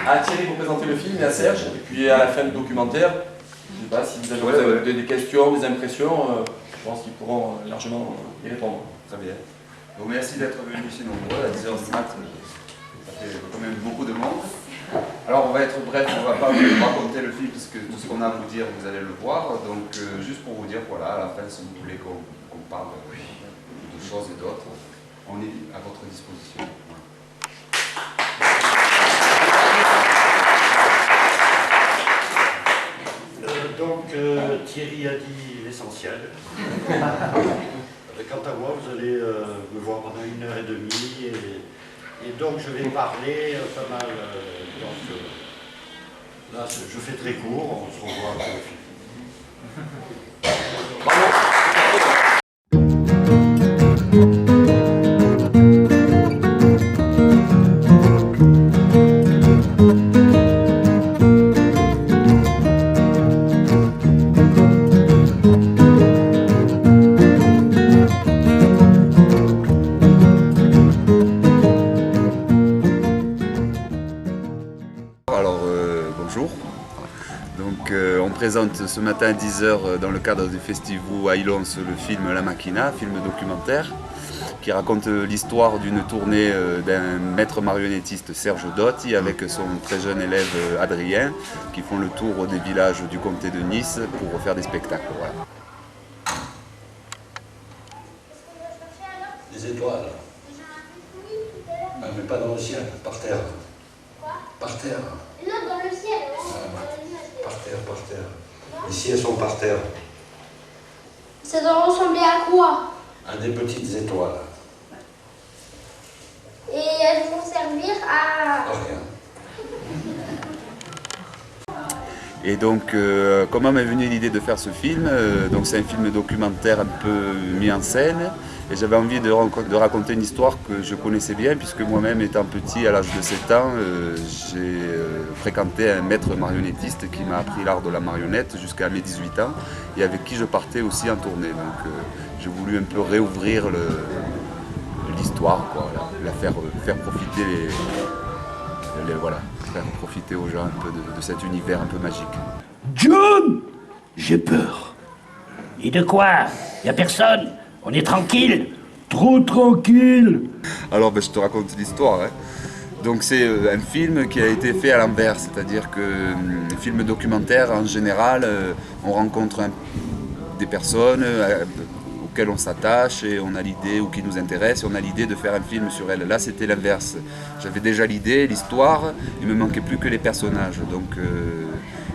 à Thierry pour présenter le film et à Serge. Et puis à la fin du documentaire, je ne sais pas si vous avez des questions, des impressions, je pense qu'ils pourront largement y répondre. Très bien. Donc merci d'être venus si nombreux à 10h du mat. Ça fait quand même beaucoup de monde. Alors on va être bref, on ne va pas vous raconter le film puisque tout ce qu'on a à vous dire, vous allez le voir. Donc juste pour vous dire, voilà, à la fin, si vous voulez qu'on parle de choses et d'autres, on est à votre disposition. Thierry a dit l'essentiel. Quant à moi, vous allez me voir pendant 1h30 et donc je vais parler pas mal. Là, je fais très court, on se revoit après le film. Bonjour. Donc on présente ce matin à 10h dans le cadre du festival à Ilons le film La Machina, film documentaire qui raconte l'histoire d'une tournée d'un maître marionnettiste Serge Dotti avec son très jeune élève Adrien qui font le tour des villages du comté de Nice pour faire des spectacles. Voilà. Des étoiles. Ah, mais pas dans le ciel, par terre. Par terre. Non, dans le ciel. Par terre, par terre. Ici, elles sont par terre. Ça doit ressembler à quoi? À des petites étoiles. Et elles vont servir à... Rien. Et donc, comment m'est venue l'idée de faire ce film? Donc c'est un film documentaire un peu mis en scène. Et j'avais envie de raconter une histoire que je connaissais bien, puisque moi-même, étant petit, à l'âge de 7 ans, j'ai fréquenté un maître marionnettiste qui m'a appris l'art de la marionnette jusqu'à mes 18 ans, et avec qui je partais aussi en tournée. Donc j'ai voulu un peu réouvrir l'histoire, la faire profiter faire profiter aux gens un peu de cet univers un peu magique. John! J'ai peur. Et de quoi? Y a personne? On est tranquille? Trop tranquille. Alors je te raconte l'histoire. Hein. Donc c'est un film qui a été fait à l'envers, c'est-à-dire que film documentaire en général, on rencontre des personnes auxquelles on s'attache et on a l'idée, ou qui nous intéressent, et on a l'idée de faire un film sur elles. Là c'était l'inverse. J'avais déjà l'idée, l'histoire, il me manquait plus que les personnages. Donc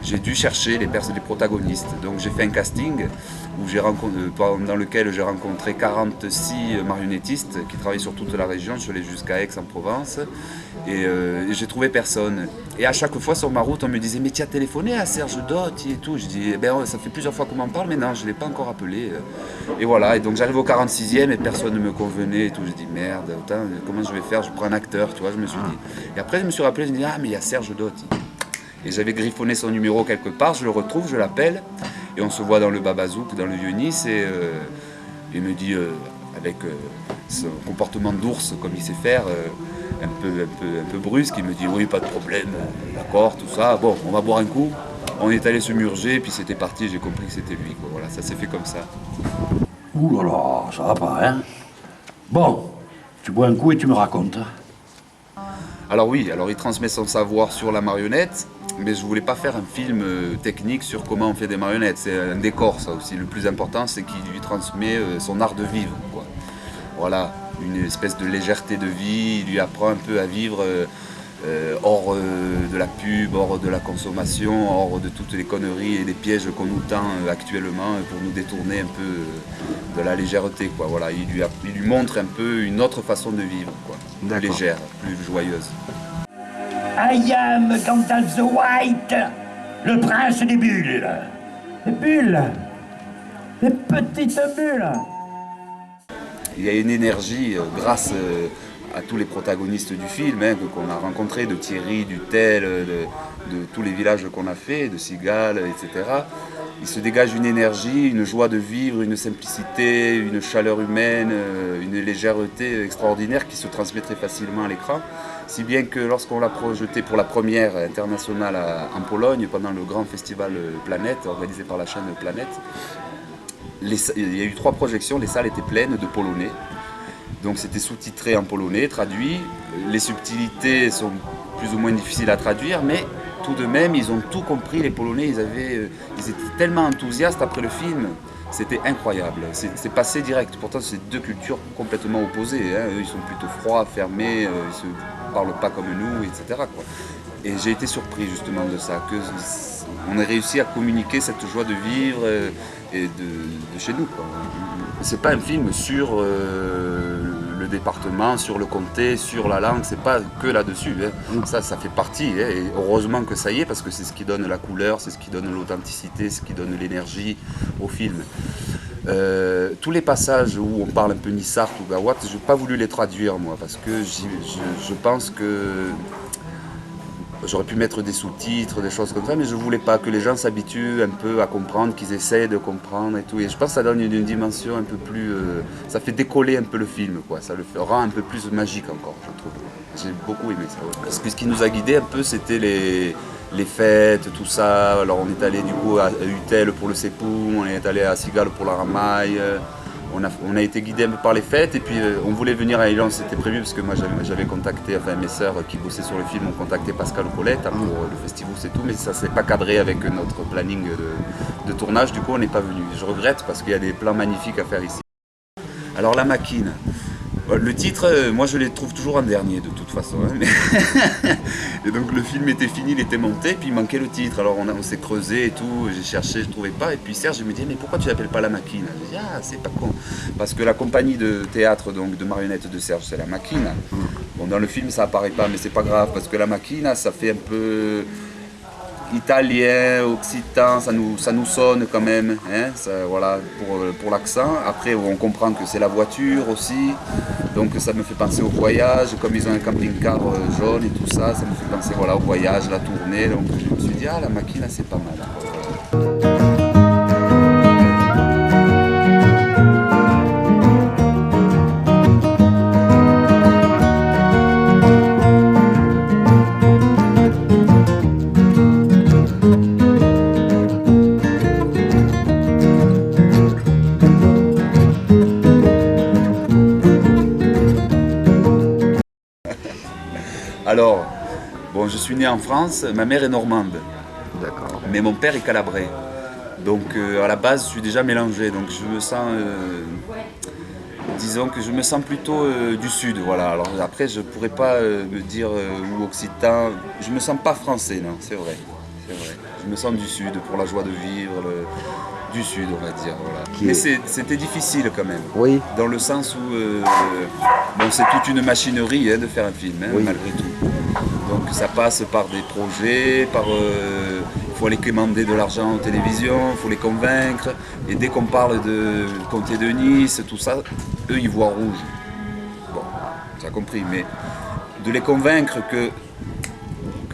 j'ai dû chercher les protagonistes. Donc j'ai fait un casting dans lequel j'ai rencontré 46 marionnettistes qui travaillent sur toute la région. Je suis allé jusqu'à Aix-en-Provence et j'ai trouvé personne. Et à chaque fois sur ma route, on me disait « Mais tu as téléphoné à Serge Dotti et tout ?» Je dis « Ça fait plusieurs fois qu'on m'en parle, mais non, je ne l'ai pas encore appelé. » Et voilà, et donc j'arrive au 46e et personne ne me convenait et tout. Je dis « Merde, comment je vais faire? Je prends un acteur, tu vois, je me suis dit. » Et après, je me suis rappelé, je me dis « Ah, mais il y a Serge Dotti. » Et j'avais griffonné son numéro quelque part, je le retrouve, je l'appelle, et on se voit dans le Babazouk, dans le Vieux-Nice, et il me dit, avec son comportement d'ours, comme il sait faire, un peu brusque, il me dit, oui, pas de problème, d'accord, tout ça, bon, on va boire un coup. On est allé se murger, puis c'était parti, j'ai compris que c'était lui, quoi. Voilà, ça s'est fait comme ça. Ouh là là, ça va pas, hein? Bon, tu bois un coup et tu me racontes. Alors oui, il transmet son savoir sur la marionnette, mais je voulais pas faire un film technique sur comment on fait des marionnettes. C'est un décor, ça aussi. Le plus important, c'est qu'il lui transmet son art de vivre, quoi. Voilà, une espèce de légèreté de vie. Il lui apprend un peu à vivre hors de la pub, hors de la consommation, hors de toutes les conneries et les pièges qu'on nous tend actuellement pour nous détourner un peu de la légèreté, quoi. Voilà, il lui montre un peu une autre façon de vivre, quoi. Plus légère, plus joyeuse. I am Gandalf the White, le prince des bulles. Les bulles. Les petites bulles. Il y a une énergie grâce à tous les protagonistes du film, hein, qu'on a rencontrés, de Thierry, du Tel, de tous les villages qu'on a fait, de Cigales, etc. il se dégage une énergie, une joie de vivre, une simplicité, une chaleur humaine, une légèreté extraordinaire qui se transmet très facilement à l'écran. Si bien que lorsqu'on l'a projeté pour la première internationale en Pologne, pendant le grand festival Planète, organisé par la chaîne Planète, il y a eu 3 projections, les salles étaient pleines de polonais. Donc c'était sous-titré en polonais, traduit. Les subtilités sont plus ou moins difficiles à traduire, mais tout de même, ils ont tout compris, les Polonais, ils étaient tellement enthousiastes après le film, c'était incroyable, c'est passé direct. Pourtant, c'est 2 cultures complètement opposées, hein. Eux, ils sont plutôt froids, fermés, ils ne se parlent pas comme nous, etc., quoi. Et j'ai été surpris justement de ça, qu'on ait réussi à communiquer cette joie de vivre et de chez nous, quoi. C'est pas un film sur le département, sur le comté, sur la langue, c'est pas que là-dessus, hein. Ça fait partie, hein. Et heureusement que ça y est, parce que c'est ce qui donne la couleur, c'est ce qui donne l'authenticité, ce qui donne l'énergie au film. Tous les passages où on parle un peu Nissart ou Gawat, je n'ai pas voulu les traduire moi, parce que je pense que j'aurais pu mettre des sous-titres, des choses comme ça, mais je ne voulais pas que les gens s'habituent un peu à comprendre, qu'ils essayent de comprendre et tout. Et je pense que ça donne une dimension un peu plus... ça fait décoller un peu le film, quoi. Ça le rend un peu plus magique encore, je trouve. J'ai beaucoup aimé ça. Ouais. Parce que ce qui nous a guidés un peu, c'était les fêtes, tout ça. Alors on est allé du coup à Utel pour le Sepum, on est allé à Sigal pour la Ramaille. On a été guidés un peu par les fêtes et puis on voulait venir à Élan, c'était prévu parce que moi j'avais contacté, enfin mes sœurs qui bossaient sur le film ont contacté Pascal Colette pour le festival c'est tout, mais ça s'est pas cadré avec notre planning de tournage, du coup on n'est pas venu. Je regrette parce qu'il y a des plans magnifiques à faire ici. Alors la Maquine, le titre, moi je les trouve toujours en dernier de toute façon. Hein, et donc le film était fini, il était monté, puis il manquait le titre. Alors on s'est creusé et tout, j'ai cherché, je ne trouvais pas. Et puis Serge me dit mais pourquoi tu l'appelles pas la Maquine? Je dis ah c'est pas con. Parce que la compagnie de théâtre donc, de marionnettes de Serge c'est la Maquine. Bon dans le film ça apparaît pas mais c'est pas grave parce que la Maquine ça fait un peu italien, occitan, ça nous sonne quand même, hein, ça, voilà, pour l'accent. Après, on comprend que c'est la voiture aussi, donc ça me fait penser au voyage, comme ils ont un camping-car jaune et tout ça, ça me fait penser voilà, au voyage, la tournée, donc je me suis dit, ah la Maquine, c'est pas mal. Alors, bon, je suis né en France, ma mère est normande, mais mon père est calabrais. Donc à la base, je suis déjà mélangé, donc je me sens, disons que je me sens plutôt du sud, voilà. Alors après, je pourrais pas me dire ou occitan, je me sens pas français, non, c'est vrai, c'est vrai. Je me sens du sud pour la joie de vivre, du sud, on va dire, voilà. Mais c'était difficile quand même, oui. Dans le sens où bon, c'est toute une machinerie hein, de faire un film, hein, oui. Malgré tout. Donc ça passe par des projets, il faut aller commander de l'argent aux télévisions, il faut les convaincre. Et dès qu'on parle de comté de Nice, tout ça, eux ils voient rouge. Bon, tu as compris, mais de les convaincre que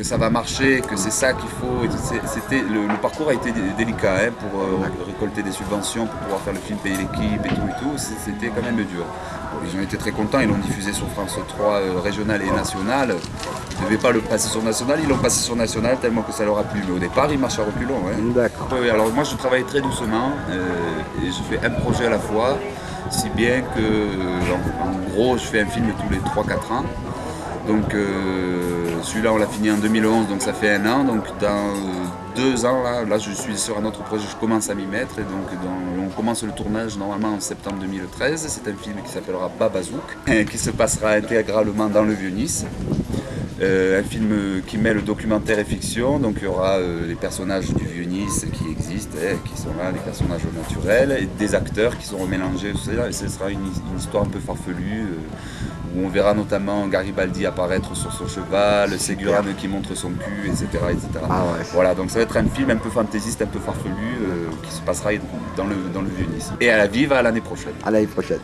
ça va marcher, que c'est ça qu'il faut. Le parcours a été délicat hein, pour récolter des subventions, pour pouvoir faire le film, payer l'équipe et tout. C'était quand même dur. Bon, ils ont été très contents, ils l'ont diffusé sur France 3 régional et national. Ils ne devaient pas le passer sur national, ils l'ont passé sur national tellement que ça leur a plu. Mais au départ, ils marchent à reculons. Hein. D'accord. Alors moi, je travaille très doucement et je fais un projet à la fois, si bien que, en gros, je fais un film tous les 3-4 ans. Donc celui-là on l'a fini en 2011, donc ça fait 1 an, donc dans 2 ans, là je suis sur un autre projet, je commence à m'y mettre, et donc on commence le tournage normalement en septembre 2013, c'est un film qui s'appellera Babazouk, qui se passera intégralement dans le Vieux-Nice. Un film qui mêle documentaire et fiction, donc il y aura les personnages du Vieux-Nice qui existent, qui sont là, les personnages naturels, et des acteurs qui seront mélangés, et ce sera une histoire un peu farfelue, où on verra notamment Garibaldi apparaître sur son cheval, Ségurane qui montre son cul, etc. etc. Ah ouais. Voilà, donc ça va être un film un peu fantaisiste, un peu farfelu, qui se passera dans le Vieux-Nice. Et à la Vive à l'année prochaine. À l'année prochaine.